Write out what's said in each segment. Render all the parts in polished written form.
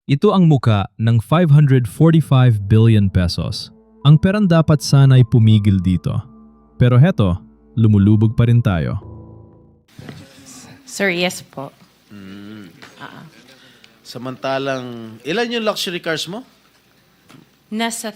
Ito ang muka ng 545 billion pesos. Ang perang dapat sana'y pumigil dito. Pero heto, lumulubog pa rin tayo. Sir, yes po. Samantalang, ilan yung luxury cars mo? Nasa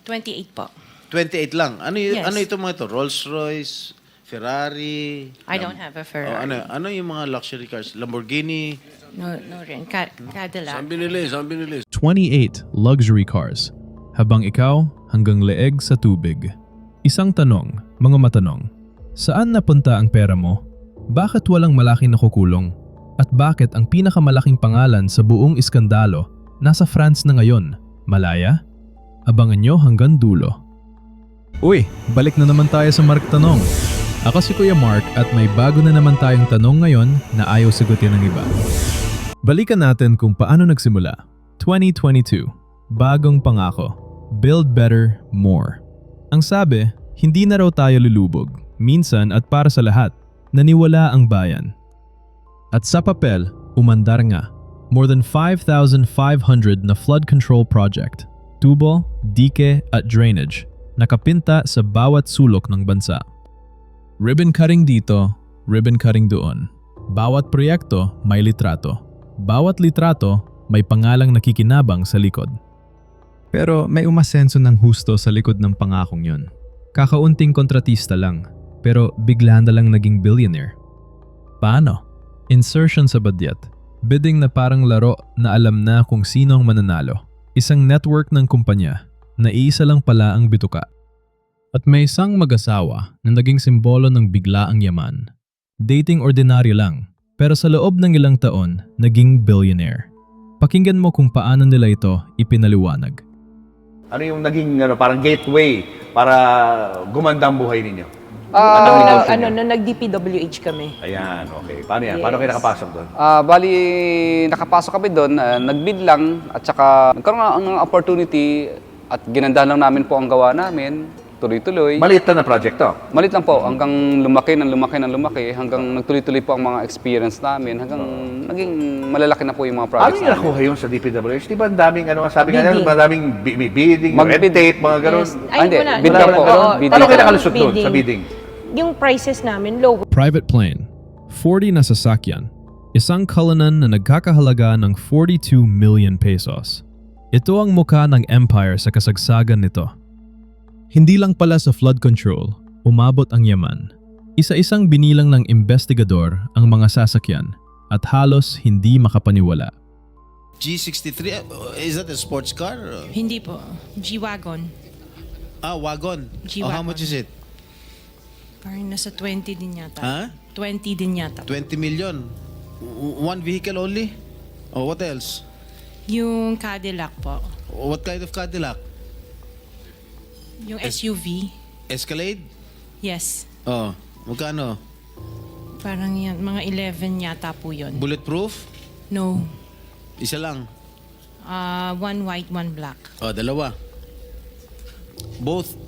28 po. 28 lang. Yes. Ano ito mga ito? Rolls-Royce, Ferrari? I don't have a Ferrari. Ano yung mga luxury cars? Lamborghini? No rin. Cadillac. 28 luxury cars. Habang ikaw hanggang leeg sa tubig. Isang tanong, mga matanong. Saan napunta ang pera mo? Bakit walang malaking nakukulong? At bakit ang pinakamalaking pangalan sa buong iskandalo nasa France na ngayon? Malaya? Abangan nyo hanggang dulo. Uy, balik na naman tayo sa Mark Tanong. Ako si Kuya Mark at may bago na naman tayong tanong ngayon na ayaw sagutin ng iba. Balikan natin kung paano nagsimula. 2022, bagong pangako. Build better, more. Ang sabi, hindi na raw tayo lulubog. Minsan at para sa lahat, naniwala ang bayan. At sa papel, umandar nga. More than 5,500 na flood control project, tubo, dike at drainage, nakapinta sa bawat sulok ng bansa. Ribbon cutting dito, ribbon cutting doon. Bawat proyekto may litrato. Bawat litrato may pangalang nakikinabang sa likod. Pero may umasenso ng husto sa likod ng pangakong yun. Kakaunting kontratista lang, pero bigla na lang naging billionaire. Paano? Insertion sa badyet. Bidding na parang laro na alam na kung sino ang mananalo. Isang network ng kumpanya na iisa lang pala ang bituka. At may isang mag-asawa na naging simbolo ng biglaang yaman. Dating ordinaryo lang, pero sa loob ng ilang taon, naging billionaire. Pakinggan mo kung paano nila ito ipinaliwanag. Ano yung naging parang gateway para gumanda ang buhay ninyo? Nung nag-DPWH kami. Ayan, okay. Paano yan? Paano kayo nakapasok doon? Bali, nakapasok kami doon, nag-bid lang at saka nagkaroon ng opportunity at ginandahan lang namin po ang gawa namin, tuloy-tuloy. Maliit na project to. Maliit lang po, hanggang lumaki hanggang nagtuloy-tuloy po ang mga experience namin, hanggang naging malalaki na po yung mga Ano projects yung namin. nakuha yun sa DPWH? Di ba ang daming, sabi nga nila, madaming bidding, red tape, mga ganun. Yes. Hindi, wala. bid lang po. Oo, Bidding. Ano kayo talagang nakalusot doon sa bidding? Yung prices namin, low. Private plane, 40 na sasakyan, isang kalanan na nagkakahalaga ng 42 million pesos. Ito ang mukha ng empire sa kasagsagan nito. Hindi lang pala sa flood control, umabot ang yaman. Isa-isang binilang ng investigador ang mga sasakyan at halos hindi makapaniwala. G63, is that a sports car? Hindi po. G-Wagon. Wagon. G-Wagon. How much is it? Parang nasa 20 din yata. Ha? 20 din yata. 20 million. One vehicle only? Oh, what else? Yung Cadillac po. What kind of Cadillac? Yung SUV. Escalade? Yes. Oh, magkano? Parang yan. Mga 11 yata po yun. Bulletproof? No. Isa lang. One white, one black. Oh, dalawa. Both.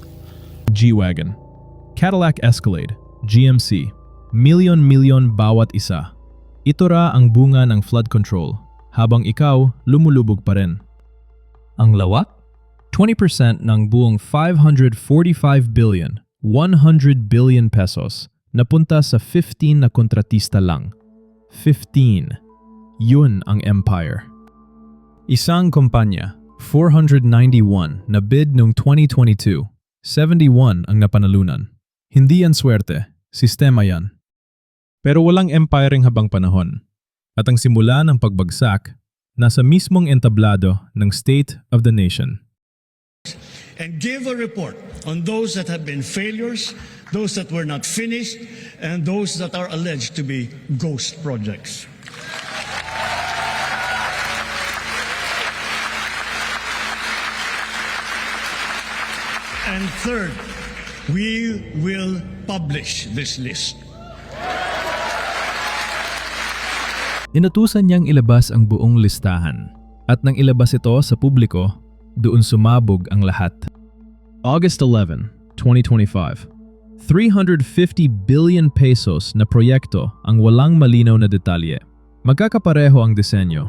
G-Wagon, Cadillac Escalade, GMC, milyon-milyon bawat isa. Ito ra ang bunga ng flood control, habang ikaw lumulubog pa rin. Ang lawak? 20% ng buong 545 billion, 100 billion pesos napunta sa 15 na kontratista lang. 15. Yun ang empire. Isang kumpanya, 491 na bid noong 2022, 71 ang napanalunan. Hindi yan swerte, sistema yan. Pero walang empiring habang panahon. At ang simula ng pagbagsak, nasa mismong entablado ng State of the Nation. And give a report on those that have been failures, those that were not finished, and those that are alleged to be ghost projects. And third, we will publish this list. Inutusan niyang ilabas ang buong listahan. At nang ilabas ito sa publiko, doon sumabog ang lahat. August 11, 2025. 350 billion pesos na proyekto ang walang malinaw na detalye. Magkakapareho ang disenyo.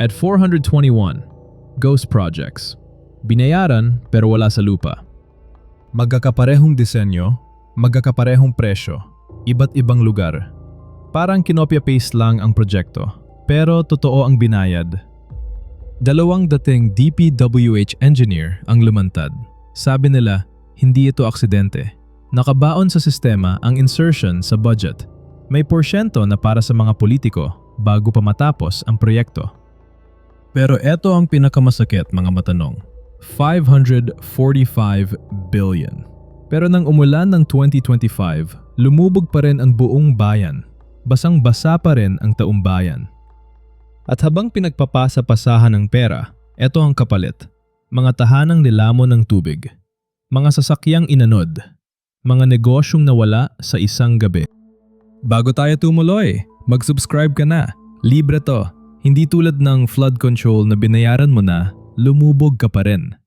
At 421, Ghost Projects. Binayaran pero wala sa lupa. Magkakaparehong disenyo, magkakaparehong presyo, iba't ibang lugar. Parang kinopya-paste lang ang proyekto, pero totoo ang binayad. Dalawang dating DPWH engineer ang lumantad. Sabi nila, hindi ito aksidente. Nakabaon sa sistema ang insertion sa budget. May porsyento na para sa mga politiko bago pa matapos ang proyekto. Pero eto ang pinakamasakit, mga matanong. 545 billion. Pero nang umulan ng 2025, lumubog pa rin ang buong bayan. Basang-basa pa rin ang taong bayan. At habang pinagpapasa-pasahan ng pera, eto ang kapalit. Mga tahanang nilamon ng tubig. Mga sasakyang inanod. Mga negosyong nawala sa isang gabi. Bago tayo tumuloy, mag-subscribe ka na. Libre to. Hindi tulad ng flood control na binayaran mo na, lumubog ka pa rin.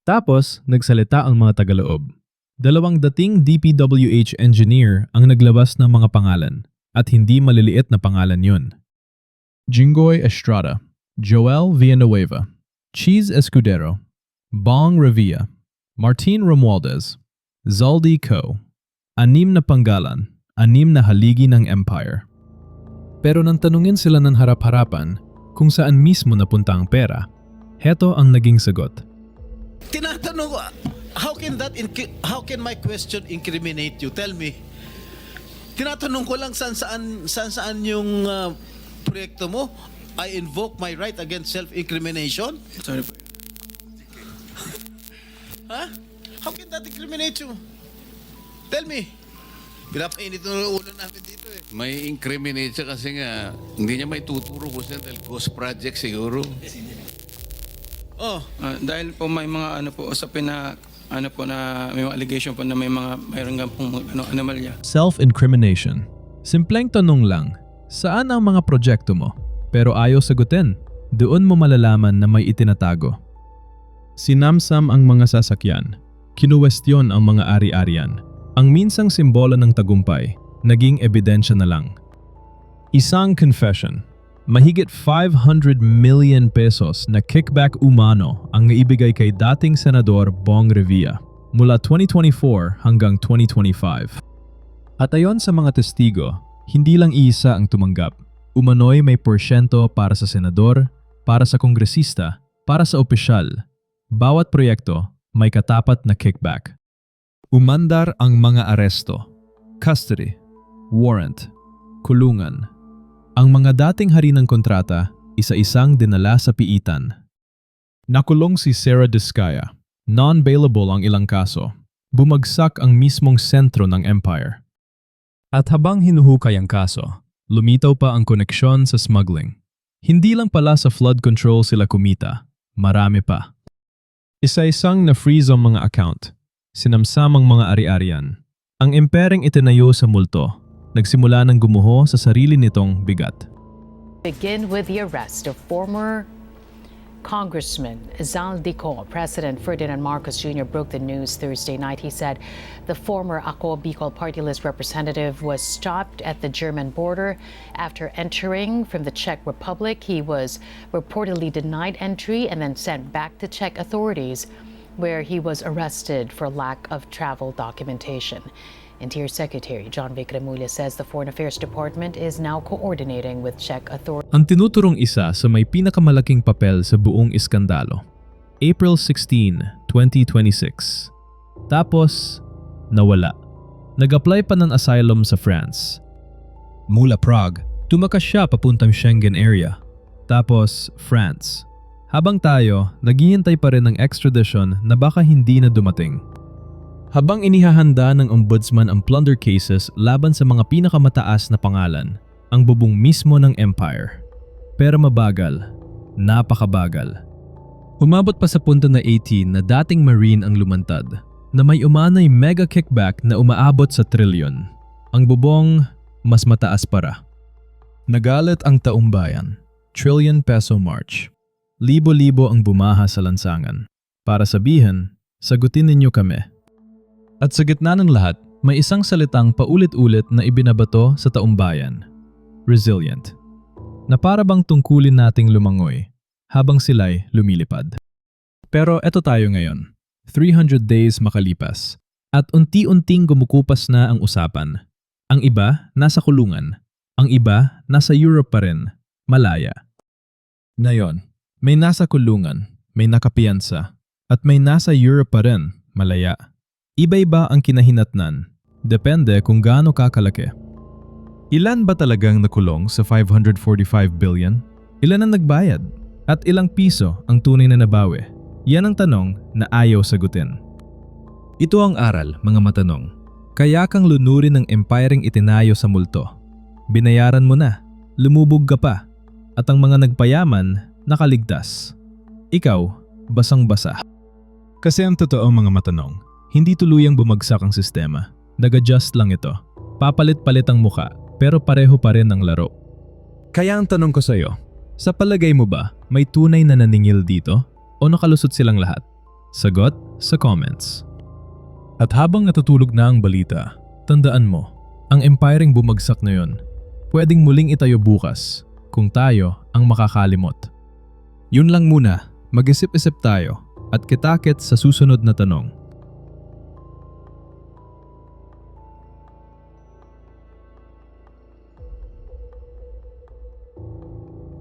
Tapos, nagsalita ang mga tagaloob. Dalawang dating DPWH engineer ang naglabas ng mga pangalan at hindi maliliit na pangalan yun. Jingoy Estrada, Joel Villanueva, Cheese Escudero, Bong Revilla, Martin Romualdez, Zaldi Co. 6 na panggalan, 6 na haligi ng empire. Pero nang tanungin sila ng harap-harapan kung saan mismo napunta ang pera, heto ang naging sagot. Tinatanong ko, how can my question incriminate you? Tell me. Tinatanong ko lang saan yung proyekto mo. I invoke my right against self-incrimination? Sorry. Ha? How can that incriminate you? Tell me. Pinapainit ng ulo namin dito eh. May incriminate siya kasi nga hindi niya may tuturo ko siya dahil ghost project siguro. Oh, Dahil po may mga usapin na na may mga allegation po na mayroon nga pong anomalya. Self-incrimination. Simpleng tanong lang, saan ang mga proyekto mo? Pero ayaw sagutin, doon mo malalaman na may itinatago. Sinamsam ang mga sasakyan, kinuwestiyon ang mga ari-arian. Ang minsang simbolo ng tagumpay, naging ebidensya na lang. Isang confession, mahigit 500 million pesos na kickback umano ang naibigay kay dating Senador Bong Revilla mula 2024 hanggang 2025. At ayon sa mga testigo, hindi lang isa ang tumanggap. Umano'y may porsyento para sa senador, para sa kongresista, para sa opisyal. Bawat proyekto may katapat na kickback. Umandar ang mga aresto, custody, warrant, kulungan. Ang mga dating hari ng kontrata, isa-isang dinala sa piitan. Nakulong si Sarah Diskaya. Non-bailable ang ilang kaso. Bumagsak ang mismong sentro ng empire. At habang hinuhukay ang kaso, lumitaw pa ang koneksyon sa smuggling. Hindi lang pala sa flood control sila kumita, marami pa. Isa-isang na-freeze ang mga account, sinamsamang mga ari-arian. Ang impereng itinayo sa multo, nagsimula ng gumuho sa sarili nitong bigat. Begin with the arrest of former Congressman Zaldi Co. President Ferdinand Marcos Jr. broke the news Thursday night. He said the former Ako Bicol Party List representative was stopped at the German border after entering from the Czech Republic. He was reportedly denied entry and then sent back to Czech authorities, where he was arrested for lack of travel documentation. Interior Secretary John Vic Remulla says the Foreign Affairs Department is now coordinating with Czech authorities. Ang tinuturong isa sa may pinakamalaking papel sa buong iskandalo. April 16, 2026. Tapos, nawala. Nag-apply pa ng asylum sa France. Mula Prague, tumakas siya papuntang Schengen area. Tapos, France. Habang tayo, naghihintay pa rin ng extradition na baka hindi na dumating. Habang inihahanda ng ombudsman ang plunder cases laban sa mga pinakamataas na pangalan, ang bubong mismo ng empire. Pero mabagal, napakabagal. Umabot pa sa punto na 18 na dating Marine ang lumantad, na may umanay mega kickback na umaabot sa trilyon. Ang bubong, mas mataas para. Nagalit ang taumbayan, trillion peso march. Libo-libo ang bumaha sa lansangan. Para sabihin, sagutin ninyo kami. At sa gitna ng lahat, may isang salitang paulit-ulit na ibinabato sa taumbayan. Resilient. na para bang tungkulin nating lumangoy habang sila'y lumilipad. Pero eto tayo ngayon, 300 days makalipas at unti-unting gumukupas na ang usapan. Ang iba nasa kulungan, ang iba nasa Europe pa rin, malaya. Ngayon, may nasa kulungan, may nakapiyansa, at may nasa Europe pa rin, malaya. Iba-iba ang kinahinatnan, depende kung gaano kakalaki. Ilan ba talagang nakulong sa 545 billion? Ilan ang nagbayad? At ilang piso ang tunay na nabawi? Yan ang tanong na ayaw sagutin. Ito ang aral, mga matanong. Kaya kang lunurin ng empiring itinayo sa multo. Binayaran mo na, lumubog ka pa, at ang mga nagpayaman nakaligtas. Ikaw, basang-basa. Kasi ang totoo mga matanong, hindi tuluyang bumagsak ang sistema. Nag-adjust lang ito. Papalit-palit ang muka, pero pareho pa rin ang laro. Kaya ang tanong ko sa'yo, sa palagay mo ba may tunay na naningil dito o nakalusot silang lahat? Sagot sa comments. At habang natutulog na ang balita, tandaan mo, ang empiring bumagsak na yun, pwedeng muling itayo bukas kung tayo ang makakalimot. Yun lang muna, mag-isip-isip tayo at kitakit sa susunod na tanong.